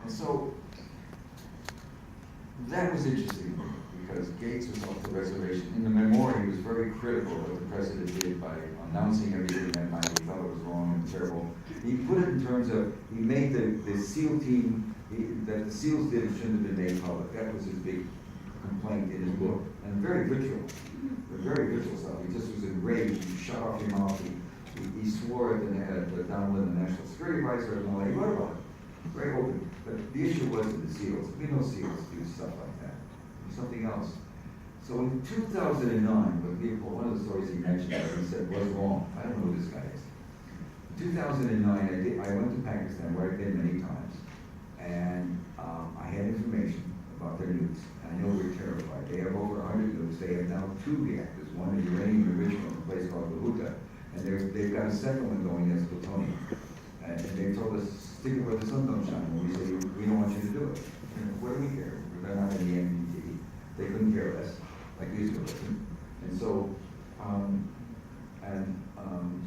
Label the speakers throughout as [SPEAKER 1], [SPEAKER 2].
[SPEAKER 1] And so that was interesting because Gates was off the reservation. In the memoir, he was very critical of what the president did by announcing everything that night. He thought it was wrong and terrible. He put it in terms of, he made the SEAL team, that the SEALs did shouldn't have been made public. That was his big complaint in his book. And very very vitriol stuff. He just was enraged. He shut off your mouth. He swore at Donald, the National Security Advisor, and all that. He wrote about it. Very open. But the issue wasn't the SEALs. We know SEALs do stuff like that. Something else. So in 2009, one of the stories he mentioned that he said was wrong. I don't know who this guy is. In 2009, I went to Pakistan, where I've been many times, and I had information about their nukes. And I know we're terrified. They have over 100 nukes. They have now 2 reactors, one is uranium enrichment in a place called Lahuta, and they've got a second one going that's plutonium. And they told us, stick it where the sun don't shine. When we say, we don't want you to do it. What do we care? They're not in the NPT. They couldn't care less, like we used to listen. And so,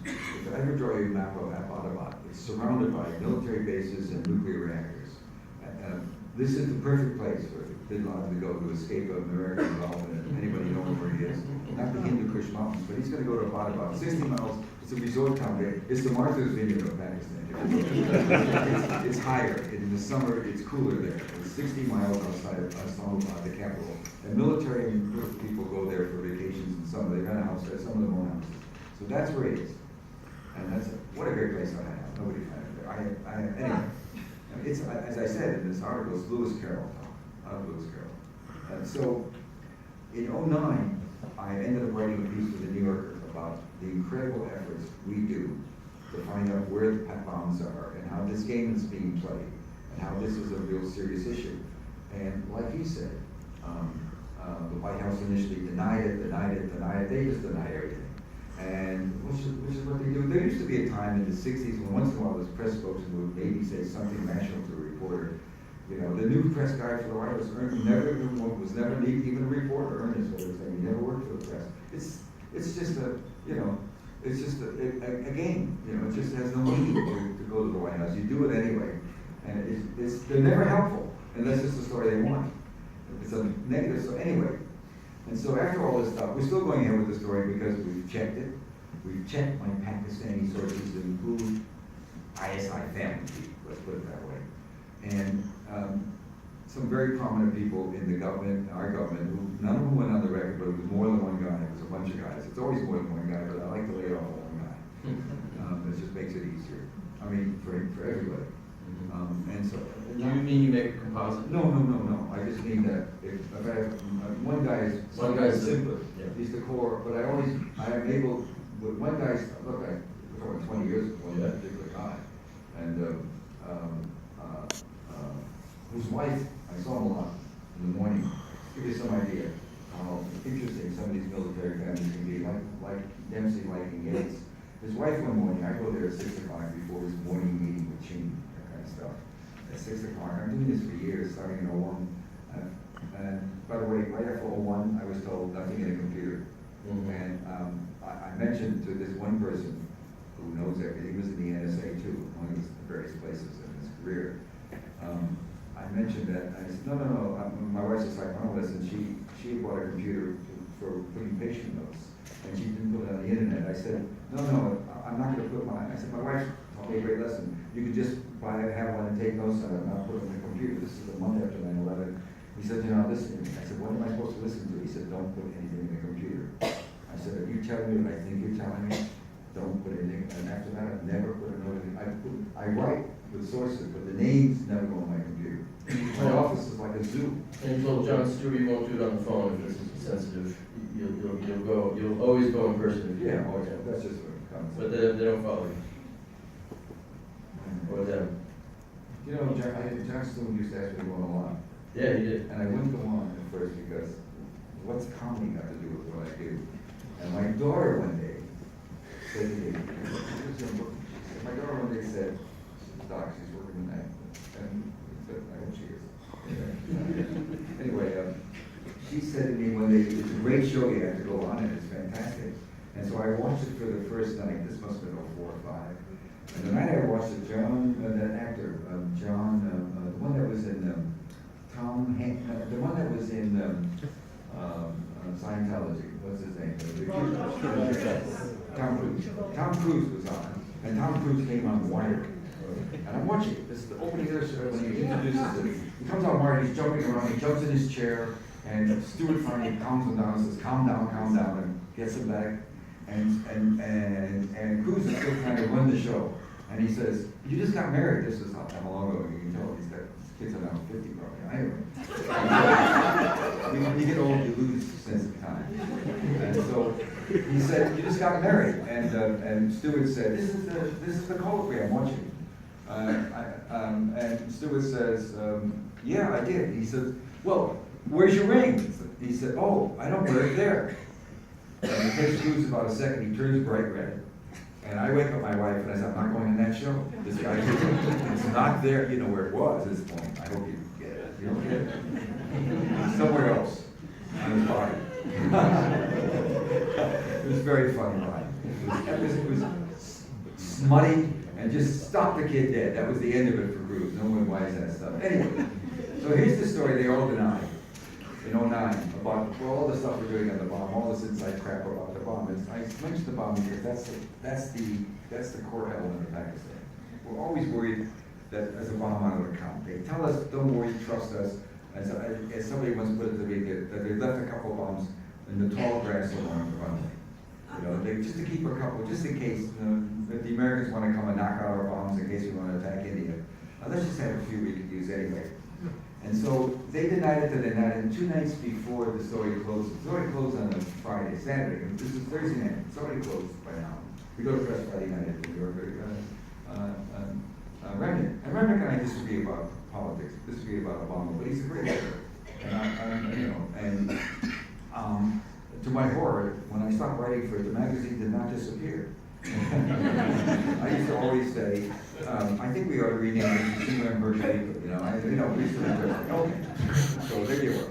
[SPEAKER 1] if I ever draw you a map of Abbottabad, it's surrounded by military bases and nuclear reactors. This is the perfect place for Bin Laden to go to escape American involvement. And anybody knows where he is? Not the Hindu Kush Mountains, but he's going to go to Abbottabad. 60 miles. It's a resort town there. It's the Martha's Vineyard of Pakistan. It's higher. In the summer, it's cooler there. It's 60 miles outside of Islamabad, the capital. And military people go there for vacations in summer. They rent a house there. Some of them own houses. So that's where it is. And what a great place to hang out. Nobody found it there. Anyway, it's, as I said in this article, it's Lewis Carroll talk. Out of Lewis Carroll. And so in 2009, I ended up writing a piece for the New Yorker about the incredible efforts we do to find out where the bombs are and how this game is being played and how this is a real serious issue. And like he said, the White House initially denied it. They just deny everything. And which is what they do. There used to be a time in the 60s when once in a while this press spokesman would maybe say something national to a reporter. You know, the new press guy for the White House was never even a reporter. Ernest was saying he never worked for the press. It's just a game. You know, it just has no meaning to go to the White House. You do it anyway, and they're never helpful unless it's the story they want. It's a negative. So anyway. And so after all this stuff, we're still going ahead with the story because we've checked it. We've checked my Pakistani sources that include ISI family people, let's put it that way. And some very prominent people in the government, our government, who none of them went on the record, but it was more than one guy. It was a bunch of guys. It's always more than one guy, but I like to lay it off on one guy. It just makes it easier. I mean, for everybody. And so,
[SPEAKER 2] do you mean you make a composite?
[SPEAKER 1] No. I just mean that if I have one guy is simpler.
[SPEAKER 2] Yeah.
[SPEAKER 1] He's the core, but I am able with one guy's. Look, I was 20 years ago, one particular guy, and whose wife I saw him a lot in the morning. Give you some idea how interesting some of these military families can be, like Dempsey, like in Gates. His wife one morning, I go there at 6 o'clock before his morning meeting with Cheney. Stuff. At 6 o'clock. I'm doing this for years, starting in 01. And by the way, right after 01, I was told nothing in a computer. And I mentioned to this one person who knows everything, he was in the NSA too, among his various places in his career. I mentioned that, and I said, no, my wife's a psychologist, and she bought a computer for putting patient notes, and she didn't put it on the internet. I said, no, I'm not going to put mine. I said, my wife taught me a great lesson. You could just have one and take notes on it, not put it on the computer. This is a month after 9/11. He said, you're not listening to me. I said, what am I supposed to listen to? He said, don't put anything in the computer. I said, are you telling me what I think you're telling me? Don't put anything. And after that, I've never put a note in. I write with sources, but the names never go on my computer. My office is like a zoo.
[SPEAKER 2] And you told John Stewart you won't do it on the phone if this is sensitive. You'll always go in person.
[SPEAKER 1] Yeah, that's just what comes.
[SPEAKER 2] But they don't follow you. Or them.
[SPEAKER 1] You know, John Stewart used to ask me to go on a lot.
[SPEAKER 2] Yeah, he did.
[SPEAKER 1] And I wouldn't go on at first because what's comedy got to do with what I do? And my daughter one day said to me, my daughter one day said, Doc, she's working tonight. And I hope she is. Anyway, she said to me one day, it's a great show, you have to go on it, it's fantastic. And so I watched it for the first night. This must have been 04 or 05. And the night I watched it, John, that actor, the one that was the one that was in Scientology, what's his name? Tom Cruise. Tom Cruise was on it, and Tom Cruise came on Wire. And I'm watching it. This is the opening of the show when he introduces it. He comes on Wire, he's jumping around, he jumps in his chair, and Stewart finally calms him down and says, calm down, and gets him back. And Cruise is still trying to run the show. And he says, you just got married. This is not that long ago. You can tell these kids are now 50 probably. Anyway. When you get old, you lose sense of time. And so he said, you just got married. And Stewart said, this is the colloquy I'm watching. And Stewart says, yeah, I did. He says, well, where's your ring? He said, oh, I don't wear it there. And it takes Cruise about a second, he turns bright red. And I wake up my wife and I said, I'm not going in that show. This guy, it's not there, you know where it was at this point. I hope you get it. You don't get it? Somewhere else on his body. It was very funny ride. It was smutty and just stopped the kid dead. That was the end of it for Cruise. No one buys that stuff. Anyway, so here's the story they all denied in 09 about all the stuff we're doing on the bomb, all this inside crap about the bomb. I mentioned the bomb because that's the core element of Pakistan. We're always worried that there's a bomb out of the count. They tell us, don't worry, trust us. As somebody once put it to me, that they left a couple bombs in the tall grass along the runway. You know, just to keep a couple, just in case, if the Americans want to come and knock out our bombs in case we want to attack India. Let's just have a few we could use anyway. And so they denied it to the night, and 2 nights before the story closed. The story closed on a Friday, Saturday. This is Thursday night. It's already closed by now. We go to press Friday night in New York. Remnick. And Remnick and I disagree about politics, disagree about Obama, but he's a great leader. And to my horror, when I stopped writing for it, the magazine did not disappear. I used to always say, I think we ought to rename it Seymour and Hersh. We used to okay. So there you were.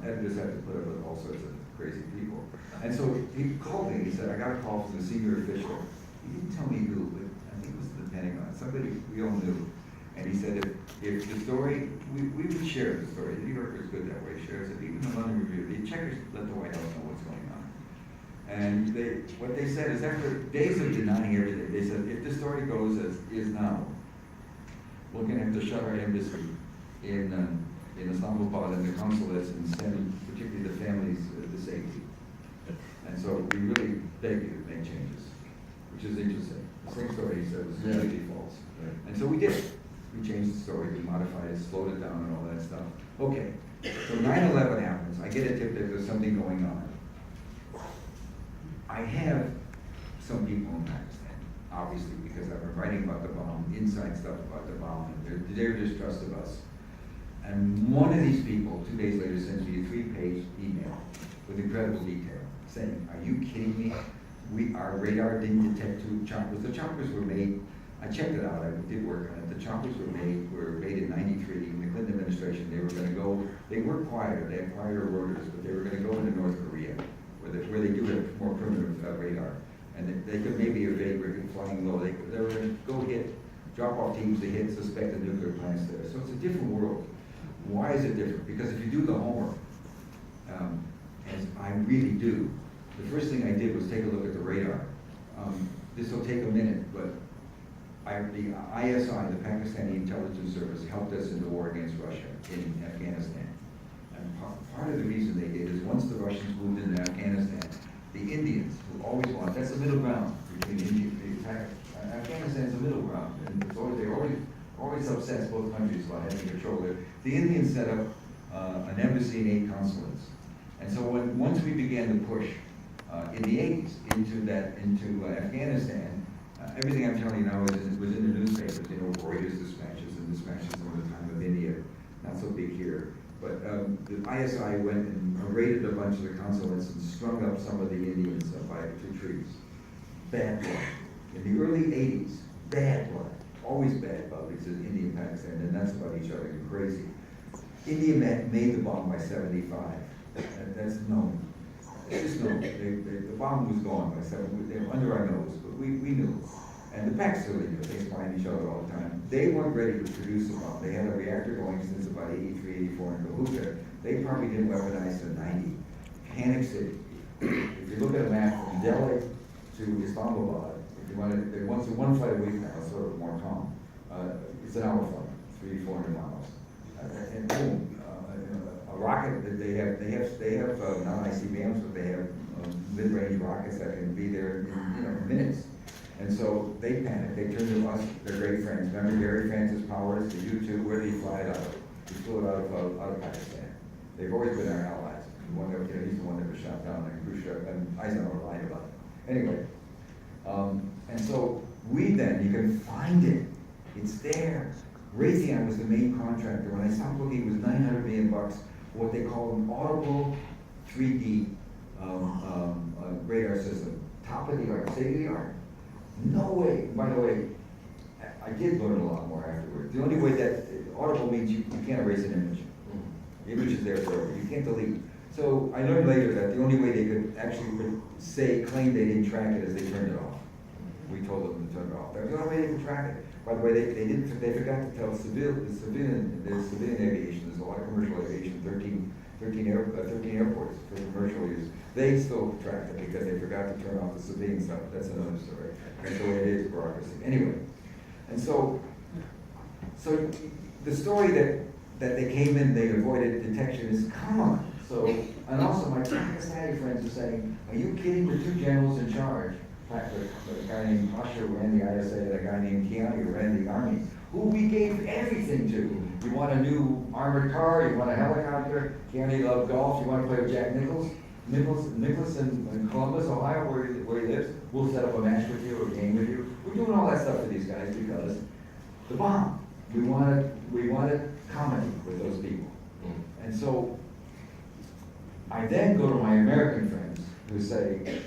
[SPEAKER 1] Editors have to put up with all sorts of crazy people. And so he called me, he said, I got a call from the senior official. He didn't tell me who, but I think it was the Pentagon, somebody we all knew. And he said, if the story, we would share the story. The New Yorker is good that way, shares it. Even the London Review, the checkers let the White House know what's going on. And what they said is after days of denying everything, they said, if the story goes as is now, we're going to have to shut our embassy in Islamabad and the consulates and send particularly the families to safety. And so we really beg you to make changes, which is interesting. The same story he said was completely false. And so we did. We changed the story, we modified it, slowed it down and all that stuff. Okay, so 9/11 happens. I get a tip that there's something going on. I have some people in Pakistan, obviously, because I've been writing about the bomb, inside stuff about the bomb, and their distrust of us. And one of these people, 2 days later, sends me a 3-page email with incredible detail, saying, are you kidding me? Our radar didn't detect 2 choppers. The choppers were made, I checked it out, I did work on it. The choppers were made in 93 in the Clinton administration. They were going to go, they were quieter, they had quieter rotors, but they were going to go into North Korea, where they do have more primitive radar. And they could maybe evade flying low. They were going to go drop off teams to hit suspected nuclear plants there. So it's a different world. Why is it different? Because if you do the homework, as I really do, the first thing I did was take a look at the radar. This will take a minute, but the ISI, the Pakistani intelligence service, helped us in the war against Russia in Afghanistan. And part of the reason they did is once the Russians moved into Afghanistan, the Indians, who always want, that's the middle ground between India and Afghanistan's the middle ground, and they're always obsessed, both countries, about having control there. The Indians set up an embassy and 8 consulates. And so once we began to push in the 80s into Afghanistan, everything I'm telling you now was in the newspapers, Reuters dispatches and dispatches over the time of India, not so big here. But the ISI went and raided a bunch of the consulates and strung up some of the Indians by 2 trees. Bad blood. In the early 80s, bad blood. Always bad blood because of India and Pakistan, and that's about each other, and crazy. India made the bomb by 75. That's known. It's just known. The bomb was gone by 7. They were under our nose, but we knew. and the Pakistanis do, they spy on each other all the time. They weren't ready to produce a bomb. They had a reactor going since about 83, 84 in Kahuta. They probably didn't weaponize in 90. Panic City. If you look at a map from Delhi to Islamabad, if you want to, once in one flight a week now, it's sort of more calm. It's an hour flight, 300 to 400 miles. And boom, a rocket that they have not ICBMs, but they have mid-range rockets that can be there in minutes. And so they panic. They turn to us. They're great friends. Remember Gary Francis Powers, the U-2? Where did he fly it out of? He flew it out of Pakistan. They've always been our allies. The one that, he's the one that was shot down in Khrushchev, and Eisenhower lied about it. Anyway, and so we then, you can find it. It's there. Raytheon was the main contractor. When I stopped looking, it was $900 million for what they call an audible 3D radar system. Top of the art, state of the art. No way. By the way, I did learn a lot more afterwards. The only way that audible means you can't erase an image. The image is there forever. You can't delete. So I learned later that the only way they could actually claim they didn't track it is they turned it off. We told them to turn it off. That's the only way they could track it. By the way, they forgot to tell civilian aviation. There's a lot of commercial aviation, 13 airports for commercial use. They still tracked it because they forgot to turn off the civilian stuff. That's another story. That's the way it is, bureaucracy. Anyway, and so the story that they came in, they avoided detection is, come on. So, and also my Pakistani friends are saying, are you kidding? The two generals in charge, a guy named Pasha who ran the ISA and a guy named Kiani who ran the army, who we gave everything to. You want a new armored car, you want a helicopter, Kiani loved golf, you want to play with Jack Nicklaus in Columbus, Ohio, where he lives, we'll set up a match with you or a game with you. We're doing all that stuff for these guys because the bomb. We wanted comedy with those people. And so I then go to my American friends who say,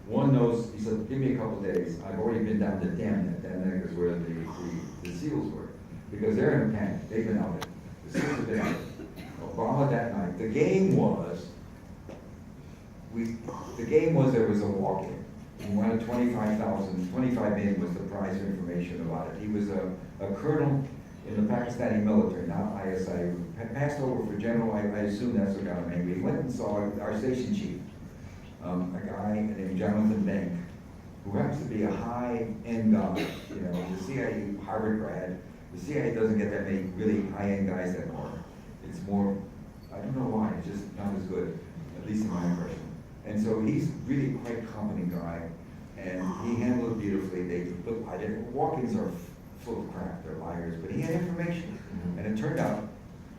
[SPEAKER 1] one knows, he said, give me a couple days. I've already been down to Denver. Denver is where the SEALs were. Because they're in a panic. They've been out there. The SEALs have been out there. Obama that night. The game was there was a walk-in. He wanted 25 million was the prize for information about it. He was a colonel in the Pakistani military, not ISI, passed over for general, I assume that's the guy maybe. He went and saw our station chief, a guy named Jonathan Bank, who happens to be a high-end guy, the CIA Harvard grad. The CIA doesn't get that many really high-end guys anymore. It's more, I don't know why, it's just not as good, at least in my impression. And so he's really quite a competent guy, and he handled it beautifully. Walk-ins are full of crap, they're liars, but he had information. And it turned out,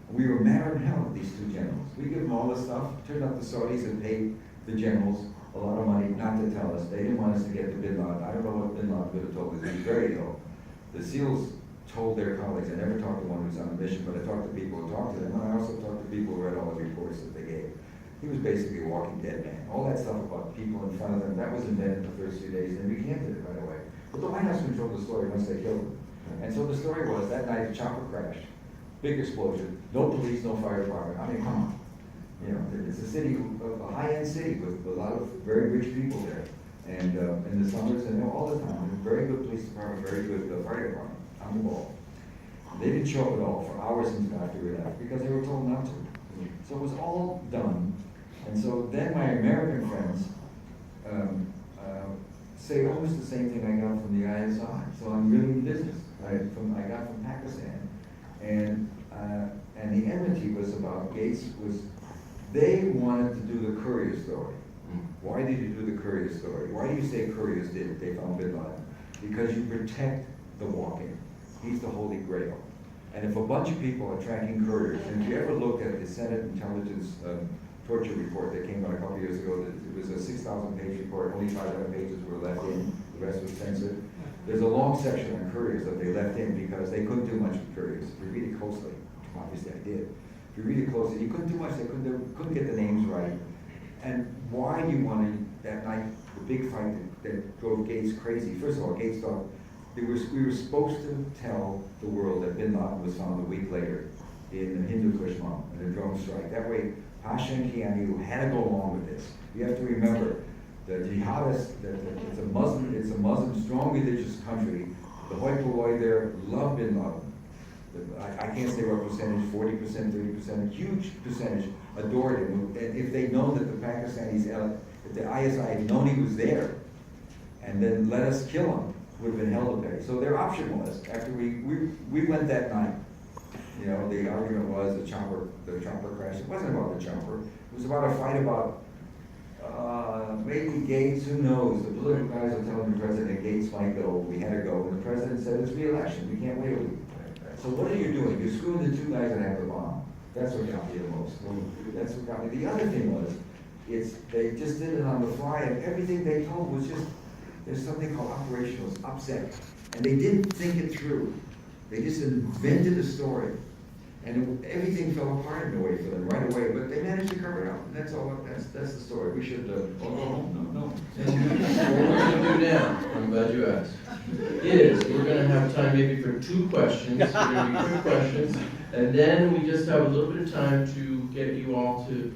[SPEAKER 1] we were madder than hell with these two generals. We give them all this stuff. Turned out the Saudis had paid the generals a lot of money not to tell us. They didn't want us to get to Bin Laden. I don't know what Bin Laden would have told us. He was very ill. The SEALs told their colleagues, I never talked to one who was on a mission, but I talked to people who talked to them, and I also talked to people who read all the reports that they gave. He was basically a walking dead man. All that stuff about people in front of them, that was invented the first few days, and recanted it right away. But the White House controlled the story once they killed him. And so the story was, that night, a chopper crashed, big explosion, no police, no fire department. I mean, come on. It's a city, a high-end city with a lot of very rich people there. And in the summers and all the time, very good police department, very good fire department, on the ball. They didn't show up at all for hours after we left because they were told not to. So it was all done. And so then my American friends say almost the same thing I got from the ISI. So I'm really in business. I got from Pakistan. And the enmity was about Gates they wanted to do the courier story. Why did you do the courier story? Why do you say couriers did it? They found Bin Laden. Because you protect the walk-in. He's the Holy Grail. And if a bunch of people are tracking couriers, and if you ever look at the Senate Intelligence torture report that came out a couple years ago, it was a 6,000-page report, only 500 pages were left in, the rest was censored. There's a long section on couriers that they left in because they couldn't do much with couriers. If you read it closely, obviously I did. If you read it closely, you couldn't do much, they couldn't get the names right. And why you wanted that night, the big fight that drove Gates crazy. First of all, Gates thought we were supposed to tell the world that Bin Laden was found a week later in the Hindu Kush in a drone strike. That way, Pasha and Kiani, who had to go along with this, you have to remember, the jihadists, it's a Muslim, strong religious country. The hoi polloi there love bin Laden. I can't say what percentage, 40%, 30%, a huge percentage adored him. And if they'd known that the Pakistanis, if the ISI had known he was there, and then let us kill him, would have been hell to pay. So their option was, after we went that night, you know, the argument was the chopper crash. It wasn't about the chopper. It was about a fight about maybe Gates, who knows? The political guys are telling the president Gates might go, we had to go, and the president said it's re-election, we can't wait a week. So what are you doing? You're screwing the two guys that have the bomb. That's what got me the most. That's what got me. The other thing was, they just did it on the fly, and everything they told was just, there's something called operational upset. And they didn't think it through. They just invented a story. And everything fell apart in a way for them right away, but they managed to cover it up. And that's all, that's the story. We should, no.
[SPEAKER 2] What we're gonna do now, I'm glad you asked, is we're gonna have time maybe for 2 questions, we're gonna be quick questions, and then we just have a little bit of time to get you all to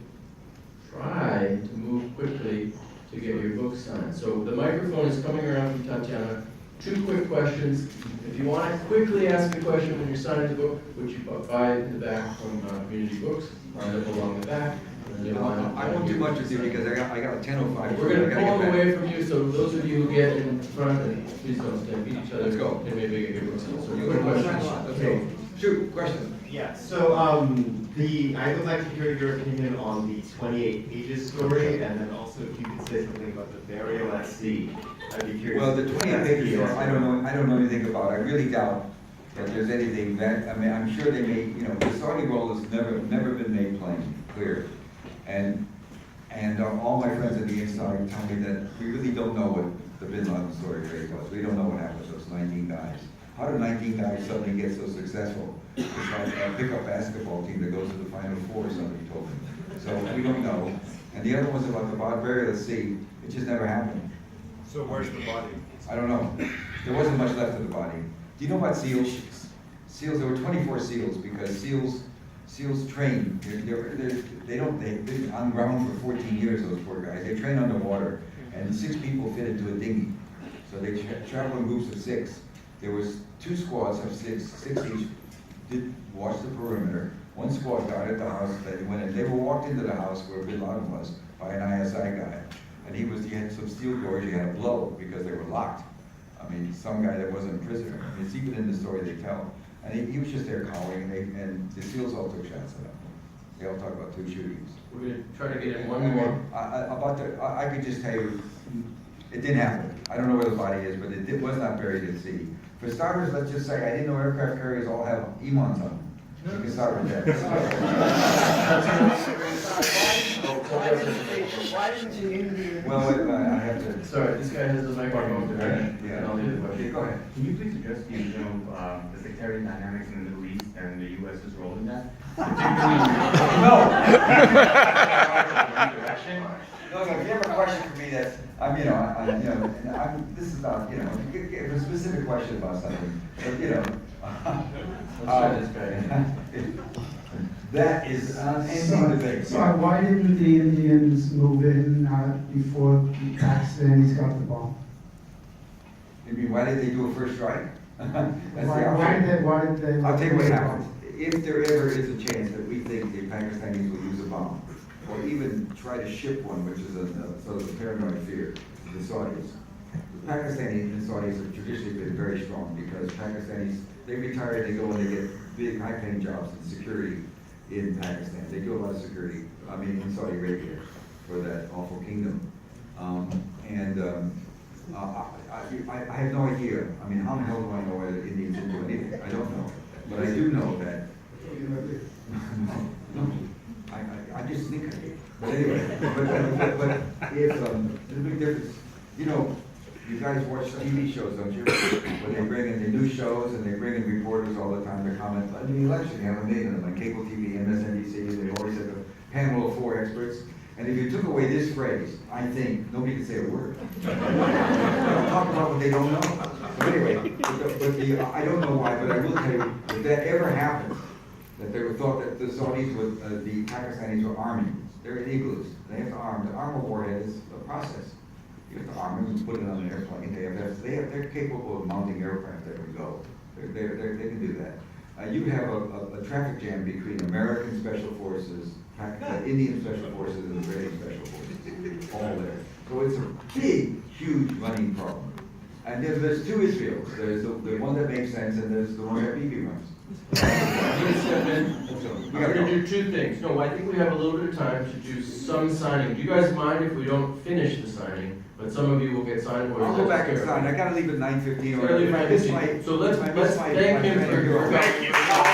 [SPEAKER 2] try to move quickly to get your books signed. So the microphone is coming around from Tatiana. 2 quick questions. If you want to quickly ask a question when you're signing the book, which you buy in the back from Community Books, line up along the back.
[SPEAKER 1] I won't do much with you because I got a 10:05.
[SPEAKER 2] We're going to pull them away from you, so those of you who get in front, and please don't stampede each other.
[SPEAKER 1] Let's go.
[SPEAKER 2] And maybe get your books signed. So
[SPEAKER 1] You
[SPEAKER 2] quick
[SPEAKER 1] go.
[SPEAKER 2] questions.
[SPEAKER 1] Let's go. Shoot, question.
[SPEAKER 3] Yeah, so I would like to hear your opinion on the 28 pages story, and then also if you could say something about the burial at sea. I'd be curious.
[SPEAKER 1] Well, the 28 pages story, I don't know anything about. I really doubt that there's anything that, I mean, I'm sure they may, you know, the Saudi role has never been made clear. And all my friends on the inside tell me that we really don't know what the bin Laden story really was. We don't know what happened to those 19 guys. How did 19 guys suddenly get so successful? It's like a pickup basketball team that goes to the Final Four, somebody told me. So we don't know. And the other one's about the burial at sea. It just never happened.
[SPEAKER 4] So where's the body?
[SPEAKER 1] I don't know. There wasn't much left of the body. Do you know about seals? Seals, there were 24 seals because seals train. They've been on ground for 14 years, those poor guys. They train underwater, and 6 people fit into a dinghy. So they travel in groups of 6. There was 2 squads of 6 each, did watch the perimeter. One squad guarded the house. They were walked into the house where bin Laden was by an ISI guy. And he had some steel doors he had to blow because they were locked. I mean, some guy that wasn't a prisoner. I mean, it's even in the story they tell. And he was just there calling, and the SEALs all took shots at him. They all talk about 2 shootings.
[SPEAKER 2] We're going to try to get in one more.
[SPEAKER 1] I could just tell you, it didn't happen. I don't know where the body is, but it was not buried at sea. For starters, let's just say, I didn't know aircraft carriers all have imams on them. You can start with that.
[SPEAKER 5] Why didn't you interview?
[SPEAKER 1] Well, I have to.
[SPEAKER 2] Sorry, this guy has the microphone.
[SPEAKER 1] Yeah.
[SPEAKER 2] And I'll leave the question.
[SPEAKER 1] Go ahead.
[SPEAKER 6] Can you please address the issue of the sectarian dynamics in the Middle East and the U.S.'s role in that?
[SPEAKER 1] No, if you have a question for me, that's, this is not, if a specific question about something, but,
[SPEAKER 2] Let's try this guy.
[SPEAKER 1] that is anything to think.
[SPEAKER 7] So why didn't the Indians move in before the Pakistanis got the bomb?
[SPEAKER 1] You mean, why did they do a first strike? That's the
[SPEAKER 7] Why did they?
[SPEAKER 1] I'll tell you what happens. If there ever is a chance that we think the Pakistanis will use a bomb, or even try to ship one, which is a sort of a paranoid fear to the Saudis. The Pakistanis and Saudis have traditionally been very strong because Pakistanis, they retire, they go and they get big, high-paying jobs in security in Pakistan. They do a lot of security, in Saudi Arabia for that awful kingdom. I have no idea. I mean, how the hell do I know whether the Indians will do anything? I don't know. But I do know that. No. I just think I do. But anyway, but if, there's a big difference. You guys watch TV shows, don't you? When they bring in the news shows and they bring in reporters all the time to comment on the election. You have a million of them on cable TV, MSNBC, they always have a panel of 4 experts. And if you took away this phrase, I think, nobody could say a word. Talk about what they don't know. So anyway, I don't know why, but I will tell you, if that ever happened, that they were thought that the Saudis would, the Pakistanis were arming. They're in igloos. They have to arm. The armor warhead is a process. You have to arm them and put it on an airplane. They're capable of mounting aircraft that would go. They can do that. You have a traffic jam between American Special Forces, Indian Special Forces, and Israeli Special Forces, all there. So it's a big, huge running problem. And then there's two Israels. There's the one that makes sense, and there's the one that BB runs.
[SPEAKER 2] I'm gonna step in.
[SPEAKER 1] We
[SPEAKER 2] We're
[SPEAKER 1] gotta
[SPEAKER 2] gonna
[SPEAKER 1] go.
[SPEAKER 2] do two things. No, I think we have a little bit of time to do some signing. Do you guys mind if we don't finish the signing, but some of you will get signed? or
[SPEAKER 1] I'll
[SPEAKER 2] is
[SPEAKER 1] go
[SPEAKER 2] that
[SPEAKER 1] back and
[SPEAKER 2] fair?
[SPEAKER 1] sign. I gotta leave at 9:15 or
[SPEAKER 2] Fairly
[SPEAKER 1] if I
[SPEAKER 2] fine.
[SPEAKER 1] miss my.
[SPEAKER 2] So let's
[SPEAKER 1] if I miss
[SPEAKER 2] thank him
[SPEAKER 1] my
[SPEAKER 2] for
[SPEAKER 1] train,
[SPEAKER 2] your.
[SPEAKER 1] I'll go.